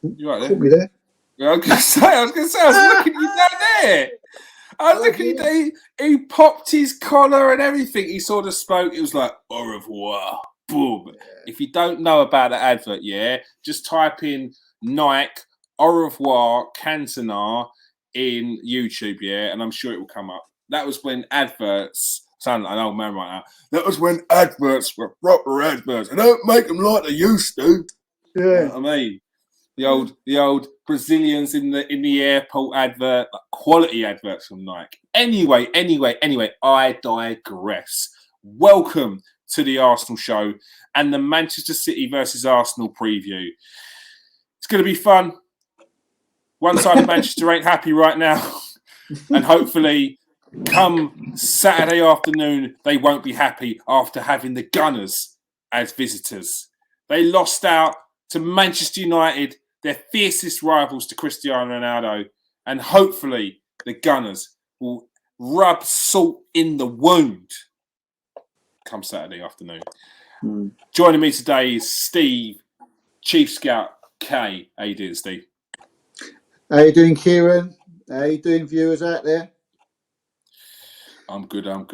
You right Caught there? me there. Yeah, I was gonna say. I was looking at you down there. I was looking at you. He popped his collar and everything. He sort of spoke. It was like au revoir, boom. Yeah. If you don't know about the advert, just type in Nike au revoir Cantona in YouTube, and I'm sure it will come up. That was when adverts. Sound like an old man right now. That was when adverts were proper adverts. I don't make them like they used to. Yeah. You know what I mean? The old Brazilians in the airport advert, like quality adverts from Nike. Anyway, I digress. Welcome to the Arsenal show and the Manchester City versus Arsenal preview. It's going to be fun. One side of Manchester ain't happy right now, and hopefully, come Saturday afternoon, they won't be happy after having the Gunners as visitors. They lost out to Manchester United, their fiercest rivals to Cristiano Ronaldo, and hopefully the Gunners will rub salt in the wound come Saturday afternoon. Joining me today is Steve, Chief Scout K. How you doing, Steve? How you doing, Kieron? How you doing, viewers out there? I'm good. They got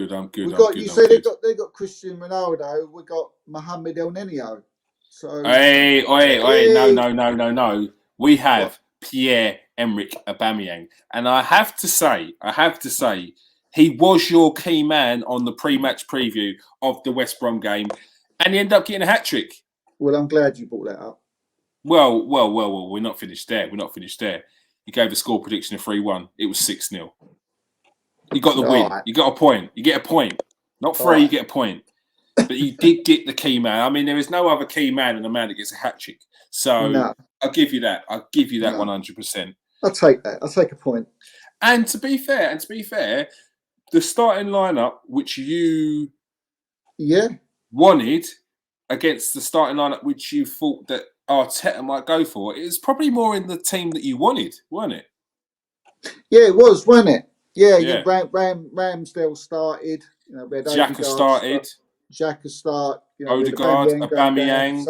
Cristiano Ronaldo. We got Mohamed El Nino. So hey, no. We have Pierre-Emerick Aubameyang, and I have to say, he was your key man on the pre-match preview of the West Brom game, and he ended up getting a hat trick. Well, I'm glad you brought that up. Well. We're not finished there. He gave a score prediction of 3-1. It was 6-0. You got the win. Right. You got a point. You get a point. Not three, you get a point. But you did get the key man. I mean, there is no other key man than a man that gets a hat trick. So I'll give you that. 100%. I'll take that. I'll take a point. And to be fair, the starting lineup which you wanted against the starting lineup which you thought that Arteta might go for, is probably more in the team that you wanted, weren't it? Yeah, it was, wasn't it? Yeah. Ramsdale started. You know, Xhaka started. Xhaka start. You know, Odegaard, Aubameyang.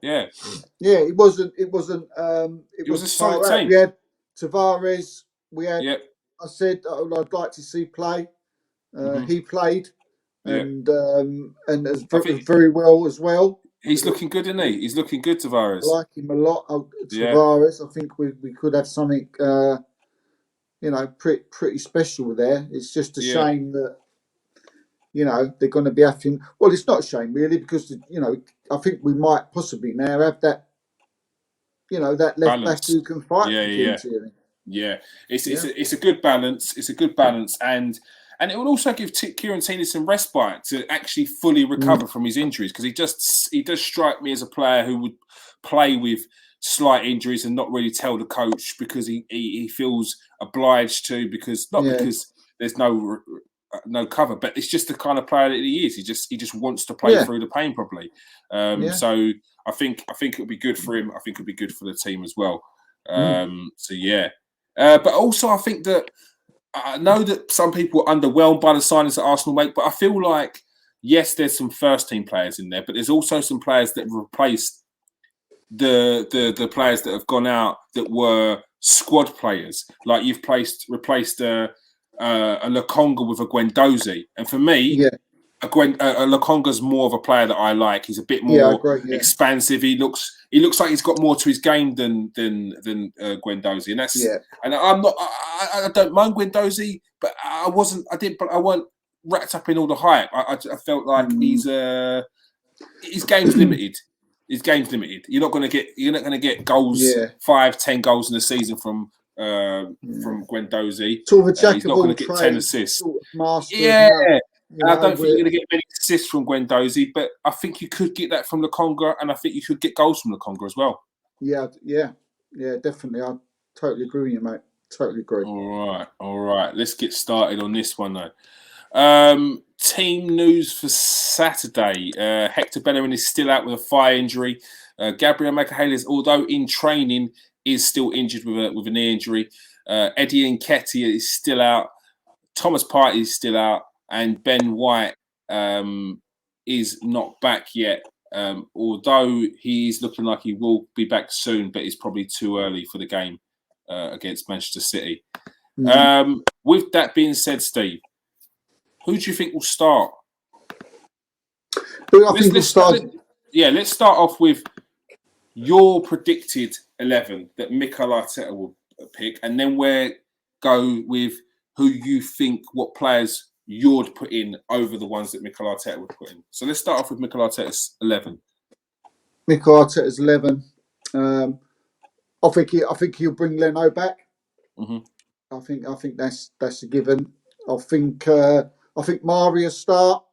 Yeah. It wasn't. It was a solid team. We had Tavares. We had. I said I'd like to see play. He played, and as very well as well. He's looking good, isn't he? He's looking good, Tavares. I like him a lot. Tavares. I think we could have something. Pretty special there. It's just a shame that, they're going to be having. Well, it's not a shame really, because I think we might possibly now have that. That left back who can fight. It's a good balance. It's a good balance, and it will also give Kieron Tierney some respite to actually fully recover from his injuries, because he does strike me as a player who would play with slight injuries and not really tell the coach because he feels obliged to, because there's no cover, but it's just the kind of player that he is. He just wants to play through the pain properly. So I think it'll be good for him. I think it'll be good for the team as well. But also I think that I know that some people are underwhelmed by the signings that Arsenal make, but I feel like yes, there's some first team players in there, but there's also some players that replaced the players that have gone out that were squad players. Like you've replaced a Lokonga with a Guendouzi, and for me, a Lokonga's more of a player that I like. He's a bit more expansive. He looks like he's got more to his game than Guendouzi, and that's and I'm not. I don't mind Guendouzi, but I weren't wrapped up in all the hype. I felt like his game's limited. His game's limited. You're not going to get goals, 5-10 goals in a season from Guendouzi. Sort of a jack he's of not all going to get 10 assists. Sort of master. I don't think you're going to get many assists from Guendouzi, but I think you could get that from Lokonga, and I think you could get goals from Lokonga as well. Yeah, definitely. I totally agree with you, mate. Totally agree. All right. Let's get started on this one, though. Team news for Saturday. Hector Bellerin is still out with a thigh injury. Gabriel Magalhaes, although in training, is still injured with a knee injury. Eddie Nketiah is still out. Thomas Partey is still out. And Ben White is not back yet although he's looking like he will be back soon, but it's probably too early for the game against Manchester City. With that being said, Steve, who do you think will start? Let's start off with your predicted 11 that Mikel Arteta will pick, and then we'll go with who you think, what players you'd put in over the ones that Mikel Arteta would put in. So let's start off with Mikel Arteta's 11. Mikel Arteta's 11. I think he'll bring Leno back. I think that's a given. I think Mario start.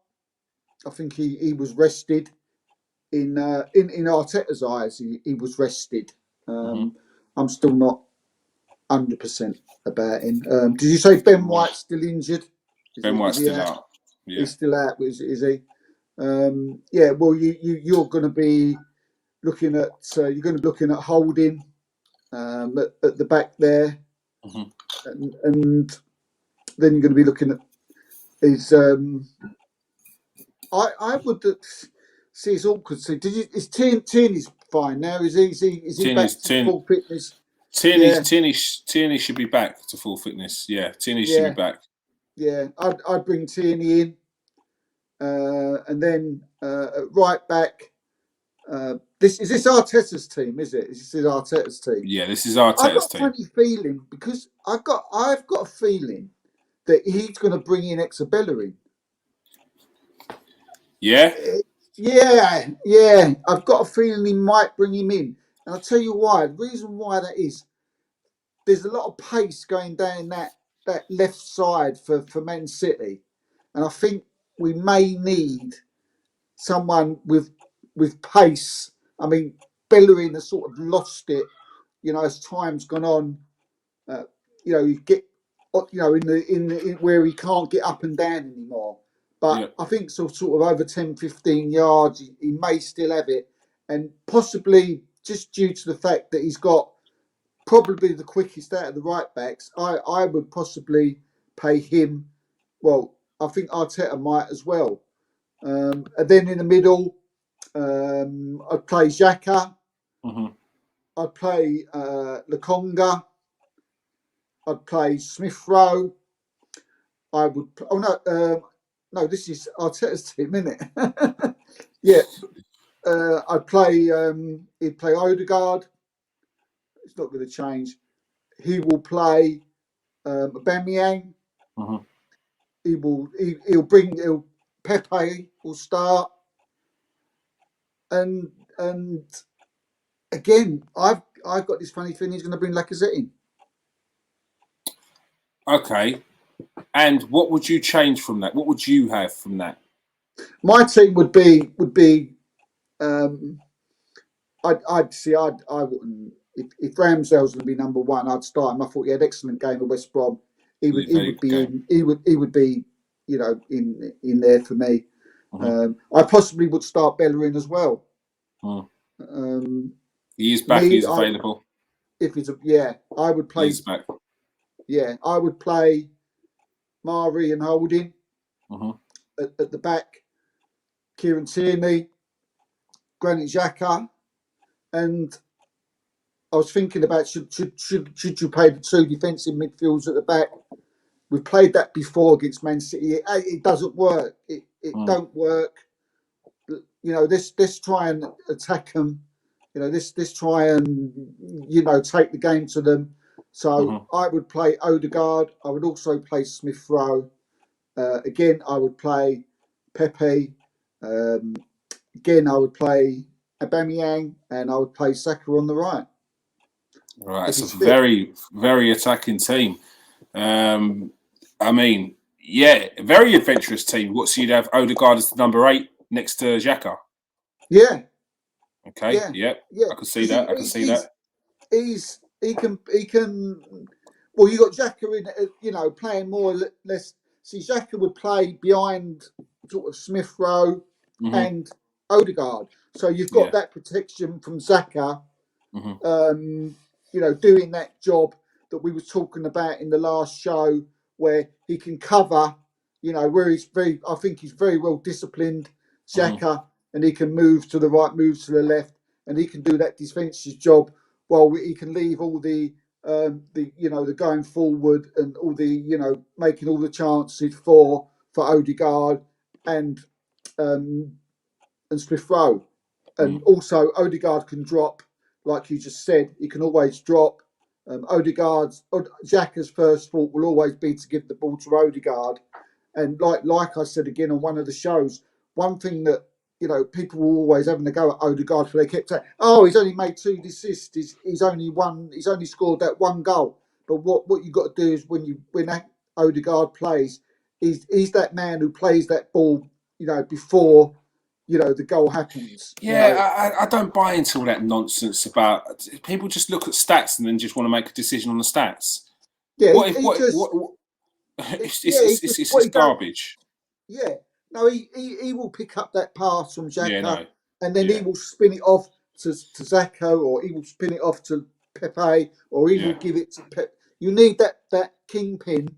I think he was rested. In Arteta's eyes, he was rested. I'm still not 100% about him. Did you say Ben White's still injured? Ben White's still out. Yeah. He's still out, is he? Yeah. Well, you're going to be looking at Holding at the back there, and then you're going to be looking at his. I would see it's awkward. See, is Tierney's fine now? Is he back to full fitness? Tierney should be back to full fitness. Yeah, Tierney should be back. Yeah, I'd bring Tierney in, and then at right back. Is this Arteta's team? Is it? This is Arteta's team. Yeah, this is Arteta's team. I've got a funny feeling because I've got a feeling that he's going to bring in Bellerin. Yeah. Yeah. I've got a feeling he might bring him in, and I'll tell you why. The reason why that is, there's a lot of pace going down that left side for Man City, and I think we may need someone with pace. I mean, Bellerin has sort of lost it, as time's gone on. You get, in where he can't get up and down anymore. But I think sort of over 10, 15 yards, he may still have it, and possibly just due to the fact that he's got probably the quickest out of the right backs, I would possibly pay him. Well, I think Arteta might as well. And then in the middle, I'd play Xhaka. I'd play Lokonga. I'd play Smith Rowe. I would. Oh no, this is Arteta's team, isn't it? Yeah. I'd play. He'd play Odegaard. It's not going to change. He will play Aubameyang. Pepe will start. And again, I've got this funny feeling he's going to bring Lacazette in. Okay. And what would you change from that? What would you have from that? My team would be. I wouldn't. If Ramsdale's going to be number one, I'd start him. I thought he had an excellent game at West Brom. He would be in there for me. I possibly would start Bellerin as well. He is back. He's available. I would play. He's back. Yeah, I would play Mari and Holding at the back. Kieron Tierney, Granit Xhaka, and I was thinking about should you play the two defensive midfields at the back? We've played that before against Man City. It doesn't work. It don't work. Let's try and attack them. Let's try and take the game to them. So I would play Odegaard. I would also play Smith Rowe. Again, I would play Pepe. Again, I would play Aubameyang, and I would play Saka on the right. Right, it's a very, very attacking team. I mean, yeah, a very adventurous team. So you'd have Odegaard as number 8 next to Xhaka? Yeah. Okay. Yeah. I can see that. He can. Well, you got Xhaka in, playing more or less. See, Xhaka would play behind sort of Smith Rowe and Odegaard. So you've got that protection from Xhaka. Doing that job that we were talking about in the last show, where he can cover, where I think he's very well disciplined, Xhaka, and he can move to the right, move to the left, and he can do that defensive job while he can leave all the the going forward and all the making all the chances for Odegaard and Smith Rowe. And also Odegaard can drop, like you just said, he can always drop. Xhaka's first thought will always be to give the ball to Odegaard. And like I said again on one of the shows, one thing that people were always having to go at Odegaard for, they kept saying, "Oh, he's only made 2 assists. He's only scored that 1 goal." But what you got to do is when Odegaard plays, he's that man who plays that ball, before the goal happens. Yeah, I don't buy into all that nonsense about people just look at stats and then just want to make a decision on the stats. Yeah, it's garbage. Yeah, no, he will pick up that pass from Xhaka, and then he will spin it off to Xhaka, or he will spin it off to Pepe, or he will give it to Pep. You need that kingpin,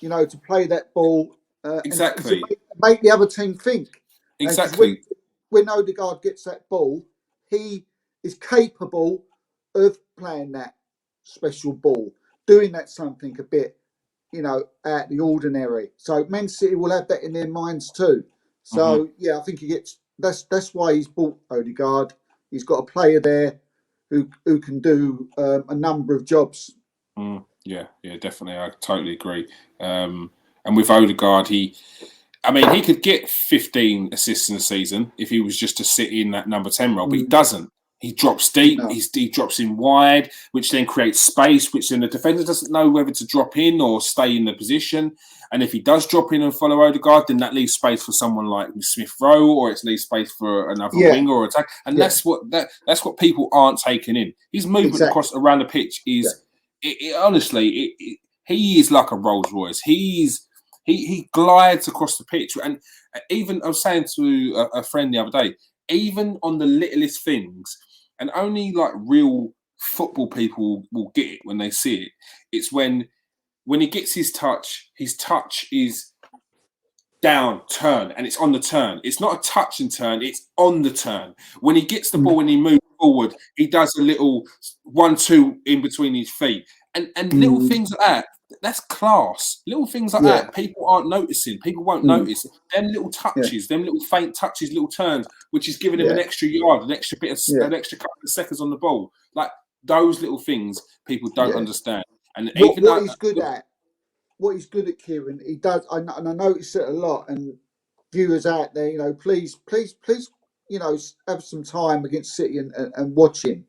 to play that ball exactly, and to make the other team think. Exactly. When Odegaard gets that ball, he is capable of playing that special ball, doing that something a bit, out the ordinary. So Man City will have that in their minds too. So I think he gets. That's why he's bought Odegaard. He's got a player there who can do a number of jobs. Yeah, definitely. I totally agree. And with Odegaard, he could get 15 assists in a season if he was just to sit in that number 10 role, but he doesn't. He drops deep. No. He drops in wide, which then creates space, which then the defender doesn't know whether to drop in or stay in the position. And if he does drop in and follow Odegaard, then that leaves space for someone like Smith Rowe, or it leaves space for another winger or attack. And that's what people aren't taking in. His movement across around the pitch is honestly, he is like a Rolls Royce. He glides across the pitch, and even I was saying to a friend the other day, even on the littlest things, and only like real football people will get it when they see it. It's when he gets his touch is down, turn, and it's on the turn. It's not a touch and turn, it's on the turn. When he gets the ball and he moves forward, he does a little 1-2 in between his feet. And little things like that, that's class. Little things like that, people aren't noticing. People won't notice. Them little touches, them little faint touches, little turns, which is giving him an extra yard, an extra couple of seconds on the ball. Like those little things, people don't understand. And what he's good at, Kieron, he does, and I notice it a lot. And viewers out there, please, have some time against City and watch him.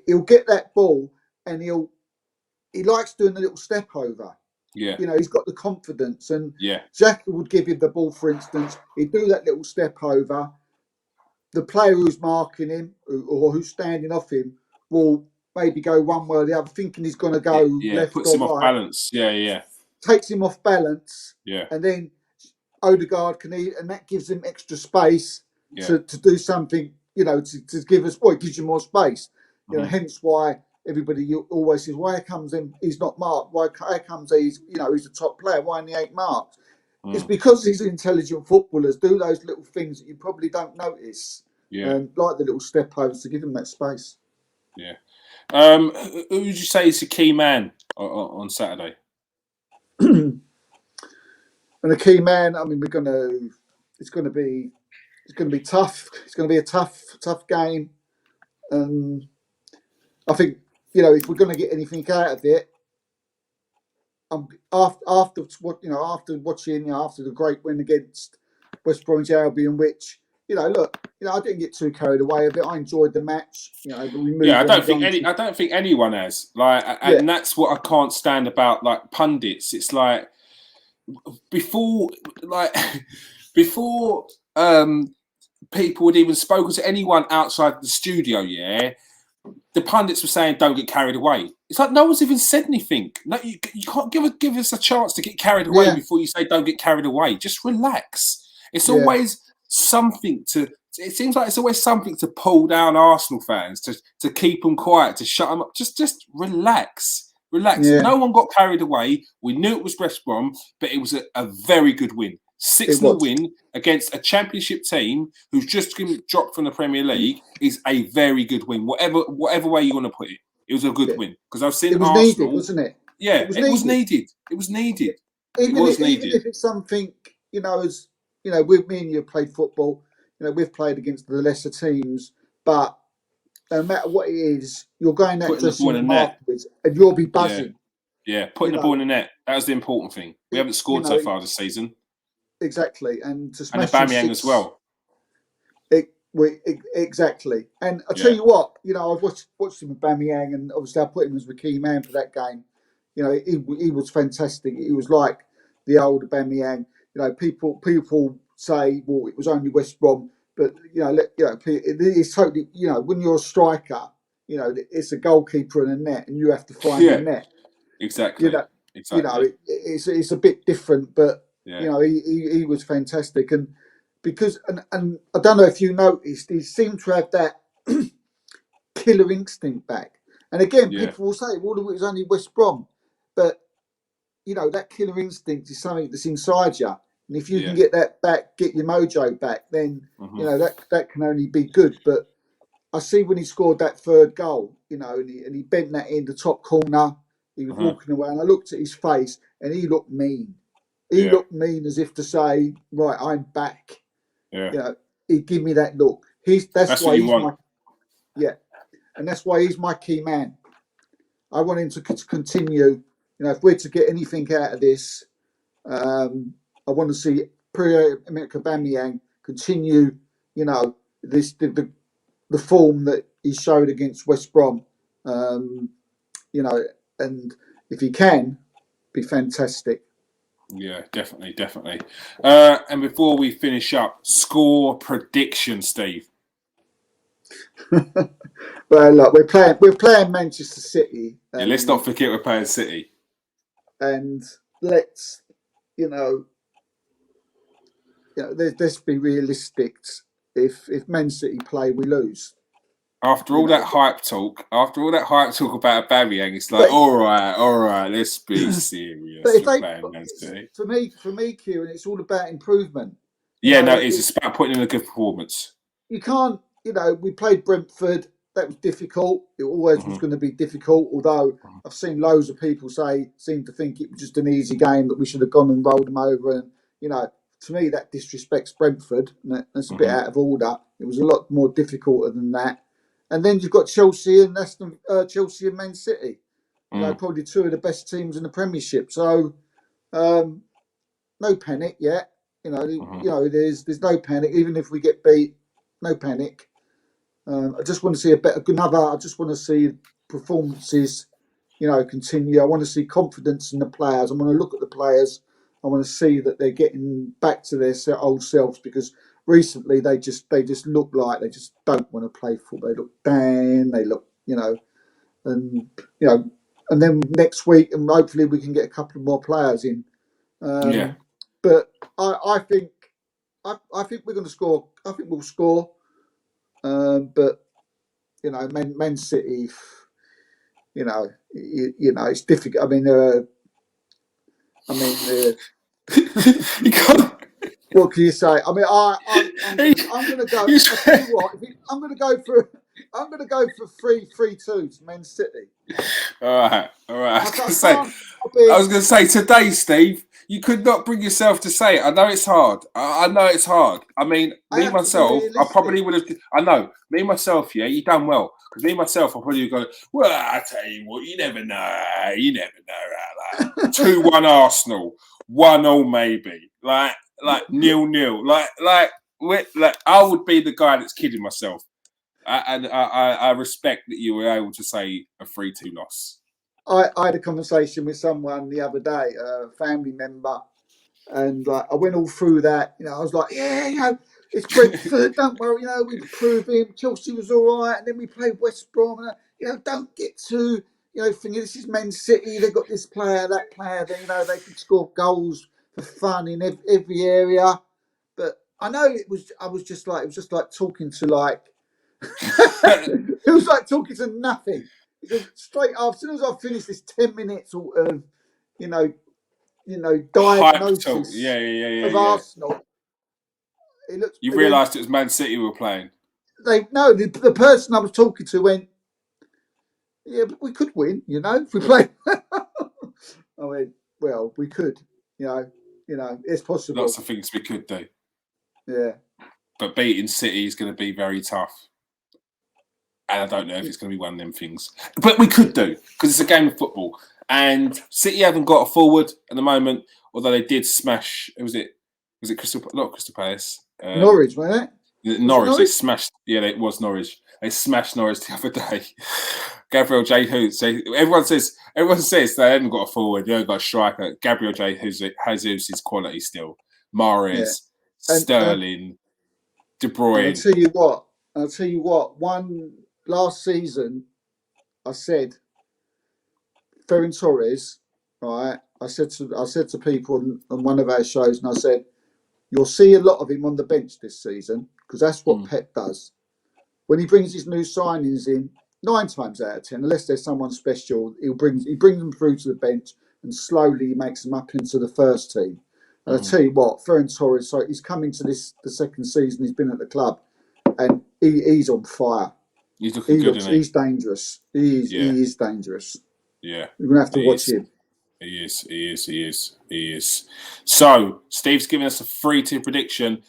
He'll get that ball and he likes doing a little step over. Yeah. He's got the confidence. And Xhaka would give him the ball, for instance. He'd do that little step over. The player who's marking him or who's standing off him will maybe go one way or the other, thinking he's going to go left puts or him right. Off balance. Yeah. Takes him off balance. Yeah. And then Odegaard can eat, and that gives him extra space to do something, to give us, it gives you more space. Hence why everybody always says, why comes in? He's not marked. Why comes he's a top player? Why he ain't marked? It's because these intelligent footballers do those little things that you probably don't notice. Like the little step overs to give them that space. Yeah. Who would you say is the key man on Saturday? And the key man, it's going to be tough. It's going to be a tough game. I think, if we're going to get anything out of it, after watching, after the great win against West Bromwich Albion, which, I didn't get too carried away with it. I enjoyed the match. But we moved I don't think anyone has. And that's what I can't stand about pundits. It's before people had even spoken to anyone outside the studio, the pundits were saying, "Don't get carried away." It's like no one's even said anything. No, you can't give us a chance to get carried away before you say, "Don't get carried away." Just relax. It's always something to. It seems like it's always something to pull down Arsenal fans to keep them quiet, to shut them up. Just relax. Relax. No one got carried away. We knew it was West Brom, but it was a very good win. 6-0 win against a championship team who's just dropped from the Premier League is a very good win. Whatever way you want to put it, it was a good win because I've seen Arsenal. Needed, wasn't it? Yeah, it was needed. It was needed. Even if it's something, as with me and you played football, we've played against the lesser teams, but no matter what it is, you're going that dressing room afterwards, and you'll be buzzing. Yeah, putting the ball in the net. That was the important thing. We haven't scored so far this season. Exactly, and to smash Aubameyang as well. Exactly, and I tell you what, I've watched him with Aubameyang, and obviously I put him as the key man for that game. He was fantastic. He was like the old Aubameyang. People say, well, it was only West Brom, but it's totally. When you're a striker, it's a goalkeeper and a net, and you have to find the net. Exactly. Exactly. It's a bit different, but he was fantastic, and because and I don't know if you noticed, he seemed to have that killer instinct back. And again, people will say, well, it was only West Brom, but that killer instinct is something that's inside you, and if you can get that back, get your mojo back, then that can only be good. But I see when he scored that third goal, and he bent that in the top corner. He was walking away, and I looked at his face, and he looked mean. He looked mean, as if to say, "Right, I'm back." Yeah. He give me that look. That's why what you he's want. And that's why he's my key man. I want him to continue. If we're to get anything out of this, I want to see Pierre-Emerick Aubameyang continue. The form that he showed against West Brom. And if he can, be fantastic. Yeah, definitely. And before we finish up, score prediction, Steve. Well, look, we're playing Manchester City. Let's not forget we're playing City. And let's let's be realistic. If Man City play, we lose. After all that hype talk about Aubameyang, it's like, all right, let's be serious. But for me, Kieron, it's all about improvement. It's about putting in a good performance. You can't, we played Brentford. That was difficult. It always was going to be difficult. Although I've seen loads of people seem to think it was just an easy game that we should have gone and rolled them over. And to me, that disrespects Brentford. And that's a bit out of order. It was a lot more difficult than that. And then you've got Chelsea and Chelsea and Man City. Probably two of the best teams in the Premiership. So no panic yet. There's no panic. Even if we get beat, no panic. I just want to see I just want to see performances, continue. I want to see confidence in the players. I want to look at the players. I want to see that they're getting back to their old selves, because recently they just look like they just don't want to play football. They look down. They look, and then next week, and hopefully we can get a couple of more players in. But I think we're going to score. I think we'll score. But Man City, it's difficult. You can't. What can you say? I'm going to go. I tell you what, I'm going to go for 3-2 to Man City. All right. I was going to say today, Steve, you could not bring yourself to say it. I know it's hard. I know it's hard. I mean, me myself, I probably would have. I know, me myself. Yeah, you done well, because me myself, I probably would go. Well, I tell you what, you never know. You never know. Like 2-1 Arsenal, 1-0 maybe. Like 0-0. Like I would be the guy that's kidding myself. I respect that you were able to say a 3-2 loss. I had a conversation with someone the other day, a family member, and I went all through that. I was like, it's Brentford, don't worry, we proved him. Chelsea was all right, and then we played West Brom. And, don't get too, thinking this is Man City. They've got this player, that player. They can score goals for fun in every area. But I know it was just like talking to it was like talking to nothing. Because straight after, as soon as I finished this 10 minutes of, Hype talk. diagnosis of Yeah. Arsenal. It looks. You It went, realised it was Man City we were playing. the person I was talking to went, yeah, but we could win, if we play. I went, well, we could, it's possible. Lots of things we could do. Yeah. But beating City is going to be very tough. And I don't know if it's going to be one of them things. But we could do, because it's a game of football. And City haven't got a forward at the moment, although they did smash, was it not Crystal Palace? Norwich, wasn't it? Norwich, they smashed, it was Norwich. They smashed Norwich the other day. Gabriel Jesus. Everyone says they haven't got a forward, they haven't got a striker. Gabriel Jesus is quality still. Mahrez, Sterling, De Bruyne. I'll tell you what. Last season, I said, Ferran Torres, right? I said to people on one of our shows, and I said, you'll see a lot of him on the bench this season, because that's what Pep does. When he brings his new signings in, 9 times out of 10, unless there's someone special, he brings them through to the bench, and slowly he makes them up into the first team. And I tell you what, Ferran Torres, so he's coming to the second season he's been at the club, and he's on fire. He's looking good, isn't he? He's dangerous. He is dangerous. Yeah. You're going to have to watch him. He is. So, Steve's giving us a 3-2 prediction.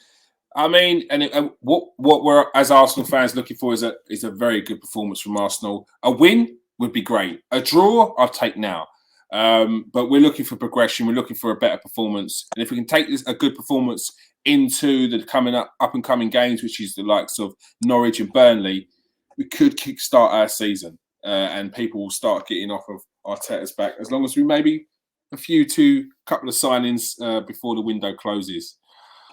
I mean, and what we're, as Arsenal fans, looking for is a very good performance from Arsenal. A win would be great. A draw, I'll take now. But we're looking for progression. We're looking for a better performance. And if we can take a good performance into the up and coming games, which is the likes of Norwich and Burnley, we could kickstart our season. And people will start getting off of Arteta's back, as long as we maybe couple of signings before the window closes.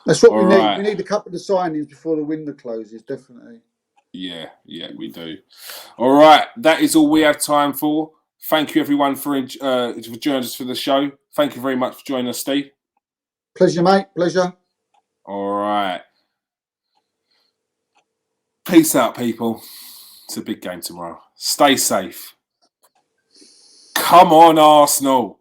That's what we need. We need a couple of signings before the window closes, definitely. Yeah, we do. All right, that is all we have time for. Thank you, everyone, for joining us for the show. Thank you very much for joining us, Steve. Pleasure, mate. Pleasure. All right. Peace out, people. It's a big game tomorrow. Stay safe. Come on, Arsenal.